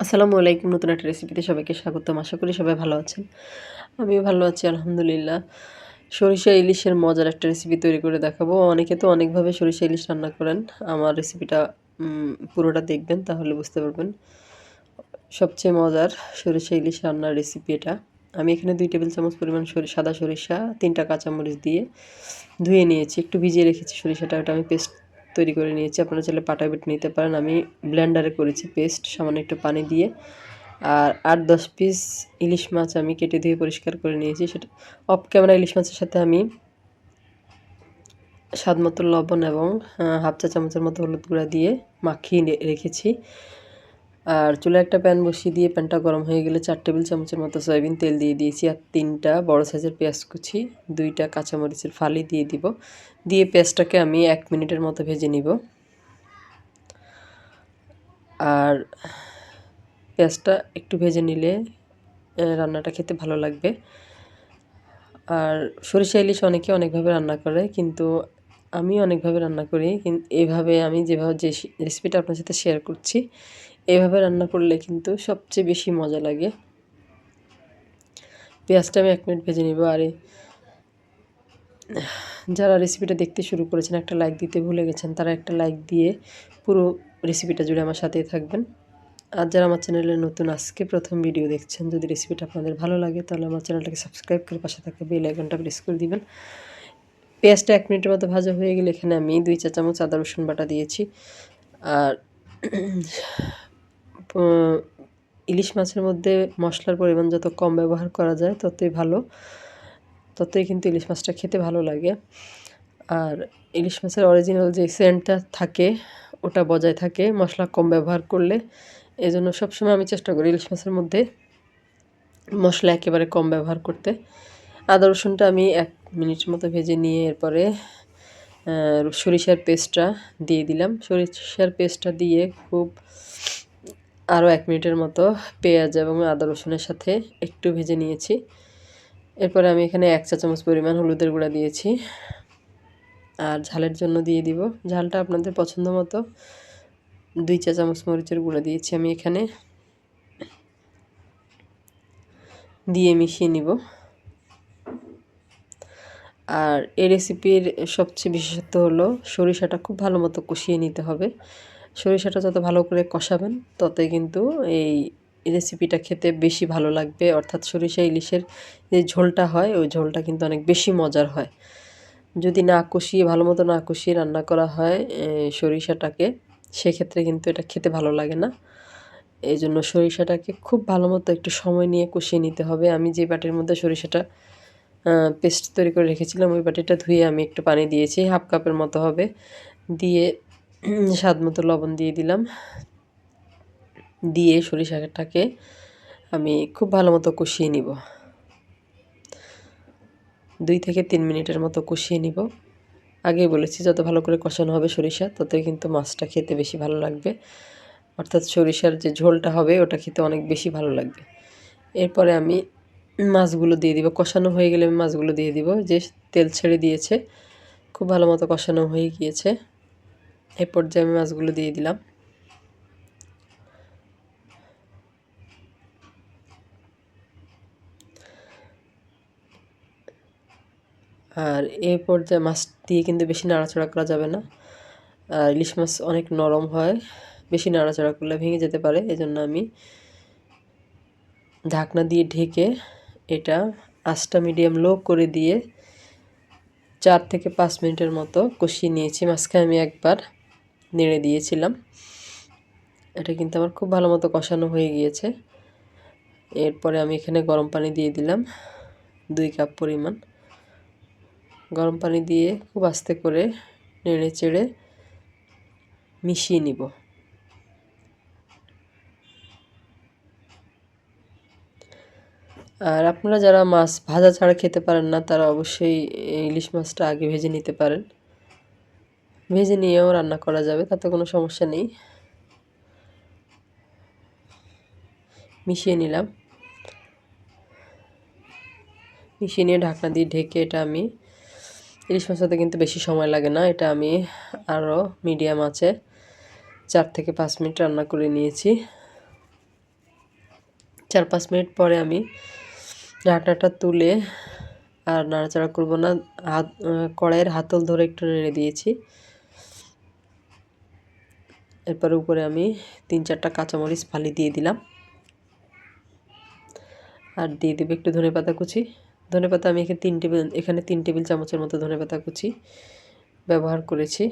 আসসালামু আলাইকুম। নতুন একটা রেসিপিতে সবাইকে স্বাগতম। আশা করি সবাই ভালো আছেন। আমিও ভালো আছি আলহামদুলিল্লাহ। সরিষা ইলিশের মজার একটা রেসিপি তৈরি করে দেখাবো। অনেকে তো অনেকভাবে সরিষা ইলিশ রান্না করেন। আমার রেসিপিটা পুরোটা দেখবেন তাহলে বুঝতে পারবেন। সবচেয়ে মজার সরিষা ইলিশ রান্নার রেসিপি এটা। আমি এখানে ২ টেবিল চামচ পরিমাণ সাদা সরিষা, ৩ টা কাঁচামরিচ দিয়ে ধুয়ে নিয়েছি। একটু ভিজিয়ে রেখেছি সরিষাটা। ওটা আমি পেস্ট তৈরি করে নিয়েছি। আপনারা চাইলে পাটায় বেটে নিতে পারেন। আমি ব্লেন্ডারে করেছি পেস্ট সামান্য একটু পানি দিয়ে। আর ৮-১০ পিস ইলিশ মাছ আমি কেটে ধুয়ে পরিষ্কার করে নিয়েছি। সেটা অফ ক্যামেরা ইলিশ মাছের সাথে আমি স্বাদমতো লবণ এবং হাফ চা চামচের মতো হলুদ গুঁড়া দিয়ে মাখিয়ে রেখেছি। আর চুলায় একটা প্যান বসিয়ে দিয়ে প্যানটা গরম হয়ে গেলে ৪ টেবিল চামচের মতো সয়াবিন তেল দিয়ে দিয়েছি। আর ৩টা বড় সাইজের পেঁয়াজ কুচি, ২টা কাঁচামরিচের ফালি দিয়ে দিব। দিয়ে পেঁয়াজটাকে আমি ১ মিনিটের মতো ভেজে নিব। আর পেঁয়াজটা একটু ভেজে নিলে রান্নাটা খেতে ভালো লাগবে। আর সরিষা ইলিশ অনেকে অনেকভাবে রান্না করে, কিন্তু আমি অনেকভাবে রান্না করি। এভাবে আমি যেভাবে যে রেসিপিটা আপনার সাথে শেয়ার করছি, এভাবে রান্না করলে কিন্তু সবচেয়ে বেশি মজা লাগে। পেঁয়াজটা আমি ১ মিনিট ভেজে নিব। আর যারা রেসিপিটা দেখতে শুরু করেছেন, একটা লাইক দিতে ভুলে গেছেন, তারা একটা লাইক দিয়ে পুরো রেসিপিটা জুড়ে আমার সাথেই থাকবেন। আর যারা আমার চ্যানেলে নতুন আজকে প্রথম ভিডিও দেখছেন, যদি রেসিপিটা আপনাদের ভালো লাগে তাহলে আমার চ্যানেলটাকে সাবস্ক্রাইব করে পাশে থাকা বেল আইকনটা প্রেস করে দিবেন। পেঁয়াজটা ১ মিনিটের মতো ভাজা হয়ে গেলে এখানে আমি ২ চা চামচ আদা রসুন বাটা দিয়েছি। আর ইলিশ মাছের মধ্যে মশলার পরিমাণ যত কম ব্যবহার করা যায় ততই ভালো, ততই কিন্তু ইলিশ মাছটা খেতে ভালো লাগে। আর ইলিশ মাছের অরিজিনাল যে সেন্টটা থাকে ওটা বজায় থাকে মশলা কম ব্যবহার করলে। এজন্য সবসময় আমি চেষ্টা করি ইলিশ মাছের মধ্যে মশলা একেবারে কম ব্যবহার করতে। আদা রসুনটা আমি ১ মিনিট মতো ভেজে নিয়ে এরপরে সরিষার পেস্টটা দিয়ে দিলাম। সরিষার পেস্টটা দিয়ে খুব আরও ১ মিনিটের মতো পেঁয়াজ এবং আদা রসুনের সাথে একটু ভেজে নিয়েছি। এরপরে আমি এখানে ১ চা চামচ পরিমাণ হলুদের গুঁড়া দিয়েছি। আর ঝালের জন্য দিয়ে দিব, ঝালটা আপনাদের পছন্দ মতো ২ চা চামচ মরিচের গুঁড়া দিয়েছি আমি এখানে। দিয়ে মিশিয়ে নিব। আর এই রেসিপির সবচেয়ে বিশেষত্ব হলো সরিষাটা খুব ভালো মতো কষিয়ে নিতে হবে। সরিষাটা যত ভালো করে কষাবেন ততই কিন্তু এই রেসিপিটা খেতে বেশি ভালো লাগবে। অর্থাৎ সরিষা ইলিশের যে ঝোলটা হয় ওই ঝোলটা কিন্তু অনেক বেশি মজার হয়। যদি না কষিয়ে ভালো মতো না কষিয়ে রান্না করা হয় সরিষাটাকে, সেক্ষেত্রে কিন্তু এটা খেতে ভালো লাগে না। এই জন্য সরিষাটাকে খুব ভালো মতো একটু সময় নিয়ে কষিয়ে নিতে হবে। আমি যে বাটির মধ্যে সরিষাটা পেস্ট তৈরি করে রেখেছিলাম ওই বাটিটা ধুয়ে আমি একটু পানি দিয়েছি, হাফ কাপের মতো হবে। দিয়ে স্বাদ মতো লবণ দিয়ে দিলাম। দিয়ে সরিষাটাকে আমি খুব ভালো মতো কষিয়ে নিব। ২ থেকে ৩ মিনিটের মতো কষিয়ে নিব। আগেই বলেছি যত ভালো করে কষানো হবে সরিষা ততই কিন্তু মাছটা খেতে বেশি ভালো লাগবে। অর্থাৎ সরিষার যে ঝোলটা হবে ওটা খেতে অনেক বেশি ভালো লাগবে। এরপরে আমি মাছগুলো দিয়ে দিব। কষানো হয়ে গেলে আমি মাছগুলো দিয়ে দিব। যে তেল ছেড়ে দিয়েছে, খুব ভালো মতো কষানো হয়ে গিয়েছে। এই পর্যায়ে আমি মাছগুলো দিয়ে দিলাম। আর এই পর্যায়ে মাছ দিয়ে কিন্তু বেশি নাড়াচাড়া করা যাবে না। আর ইলিশ মাছ অনেক নরম হয়, বেশি নাড়াচাড়া করলে ভেঙে যেতে পারে। এজন্য আমি ঢাকনা দিয়ে ঢেকে এটা আঁচটা মিডিয়াম লো করে দিয়ে ৪ থেকে ৫ মিনিটের মতো কষিয়ে নিয়েছি। মাঝখানে আমি একবার নেড়ে দিয়েছিলাম। এটা কিন্তু আমার খুব ভালো মতো কষানো হয়ে গিয়েছে। এরপরে আমি এখানে গরম পানি দিয়ে দিলাম ২ কাপ পরিমাণ। গরম পানি দিয়ে খুব আস্তে করে নেড়ে চেড়ে মিশিয়ে নিব। আর আপনারা যারা মাছ ভাজা ছাড়া খেতে পারেন না তারা অবশ্যই ইলিশ মাছটা আগে ভেজে নিতে পারেন। ভেজে নিয়েও রান্না করা যাবে, তাতে কোনো সমস্যা নেই। মিশিয়ে নিলাম। মিশিয়ে নিয়ে ঢাকনা দিয়ে ঢেকে এটা আমি ইলিশ মাছটাতে কিন্তু বেশি সময় লাগে না। এটা আমি আরও মিডিয়াম আঁচে ৪ থেকে ৫ মিনিট রান্না করে নিয়েছি। 4-5 মিনিট পরে আমি ঢাকনাটা তুলে আর নাড়াচাড়া করব না, কড়াইয়ের হাতল ধরে একটু নেড়ে দিয়েছি। এরপর উপরে আমি 3-4টা কাঁচামরিচ ফালি দিয়ে দিলাম, আর দিয়ে দেব একটু ধনেপাতা কুচি। ধনেপাতা আমি এখানে 3 টেবিল চামচের মতো ধনেপাতা কুচি ব্যবহার করেছি।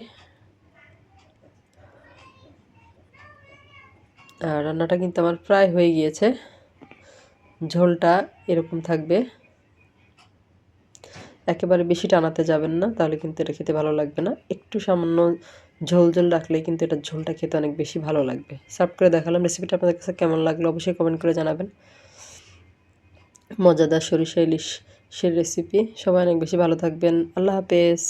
আর রান্নাটা কিন্তু আমার প্রায় হয়ে গিয়েছে। ঝোলটা এরকম থাকবে, একেবারে বেশি টানাতে যাবেন না, তাহলে কিন্তু এটা খেতে ভালো লাগবে না। একটু সামান্য ঝোল ঝোল রাখলেই কিন্তু এটা ঝোলটা খেতে অনেক বেশি ভালো লাগবে। সার্ভ করে দেখালাম। রেসিপিটা আপনাদের কাছে কেমন লাগলো অবশ্যই কমেন্ট করে জানাবেন। মজাদার সরিষা ইলিশের রেসিপি। সবাই অনেক বেশি ভালো থাকবেন। আল্লাহ হাফেজ।